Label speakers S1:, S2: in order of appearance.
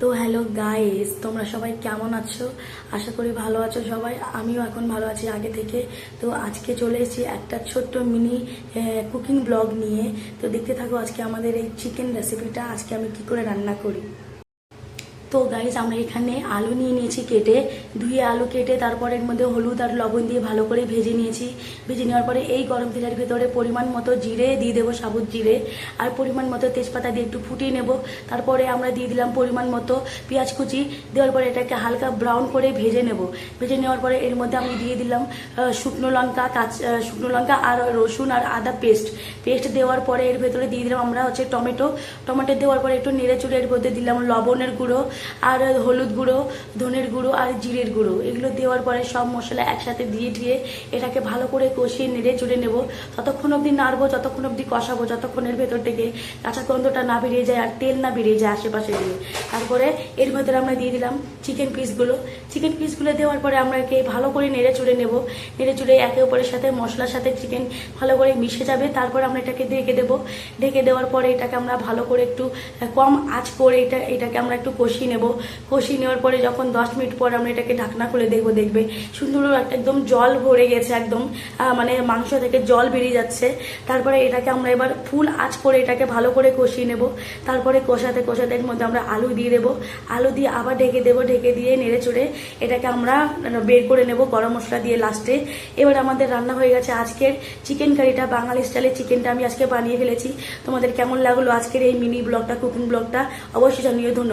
S1: তো hello guys, তোমরা সবাই কেমন আছো? আশা করি ভালো আছো সবাই। আমিও এখন ভালো আছি আগে থেকে। তো আজকে চলে এসেছি একটা ছোট্ট মিনি কুকিং ব্লগ নিয়ে। তো দেখতে থাকো আজকে আমাদের এই চিকেন রেসিপিটা, আজকে আমি কি করে রান্না করি। তো গাইস, আমরা এখানে আলু নিয়ে নিয়েছি কেটে, ধুয়ে আলু কেটে তারপর এর মধ্যে হলুদ আর লবণ দিয়ে ভালো করে ভেজে নিয়েছি। ভেজে নেওয়ার পরে এই গরম তেলের ভেতরে পরিমাণ মতো জিরে দিয়ে দেবো, সাবুত জিরে, আর পরিমাণ মতো তেজপাতা দিয়ে একটু ফুটিয়ে নেব। তারপরে আমরা দিয়ে দিলাম পরিমাণ মতো পেঁয়াজ কুচি। দেওয়ার পরে এটাকে হালকা ব্রাউন করে ভেজে নেব। ভেজে নেওয়ার পরে এর মধ্যে আমি দিয়ে দিলাম শুকনো লঙ্কা আর রসুন আর আদা পেস্ট দেওয়ার পরে এর ভেতরে দিয়ে দিলাম আমরা টমেটো দেওয়ার পরে একটু নেড়ে চুড়ে এর মধ্যে দিলাম লবণের গুঁড়ো আর হলুদ গুঁড়ো, ধনের গুঁড়ো আর জিরের গুঁড়ো। এগুলো দেওয়ার পরে সব মশলা একসাথে দিয়ে এটাকে ভালো করে কষিয়ে নেড়ে চুড়ে নেব। ততক্ষণ অবধি নাড়বো, যতক্ষণ অবধি কষাবো, যতক্ষণের ভেতর থেকে কাঁচা গন্ধটা না বেরিয়ে যায় আর তেল না বেরিয়ে যায় আশেপাশে দিয়ে। তারপরে এর ভেতরে আমরা দিয়ে দিলাম চিকেন পিসগুলো দেওয়ার পরে আমরা একে ভালো করে নেড়ে চুড়ে নেব। নেড়ে চুড়ে একে অপরের সাথে মশলার সাথে চিকেন ভালো করে মিশে যাবে। তারপর আমরা এটাকে ঢেকে দেওয়ার পরে এটাকে আমরা ভালো করে একটু কম আঁচ করে এটাকে আমরা একটু কষিয়ে নেব। কষিয়ে নেওয়ার পরে যখন 10 মিনিট পর আমরা এটাকে ঢাকনা খুলে দেখবে সুন্দর একটা একদম জল ভরে গেছে, একদম মানে মাংস থেকে জল বেরিয়ে যাচ্ছে। তারপরে এটাকে আমরা এবার ফুল আঁচ করে এটাকে ভালো করে কষিয়ে নেব। তারপরে কষাতে এর মধ্যে আমরা আলু দিয়ে দেবো। আলু দিয়ে আবার ঢেকে দেবো। ঢেকে দিয়ে নেড়ে চড়ে এটাকে আমরা বের করে নেব গরম মশলা দিয়ে লাস্টে। এবার আমাদের রান্না হয়ে গেছে আজকের চিকেন কারিটা। বাঙালি স্টাইলের চিকেনটা আমি আজকে বানিয়ে ফেলেছি। তোমাদের কেমন লাগলো আজকের এই মিনি ব্লগটা, কুকিং ব্লগটা, অবশ্যই জানিও। ধন্যবাদ।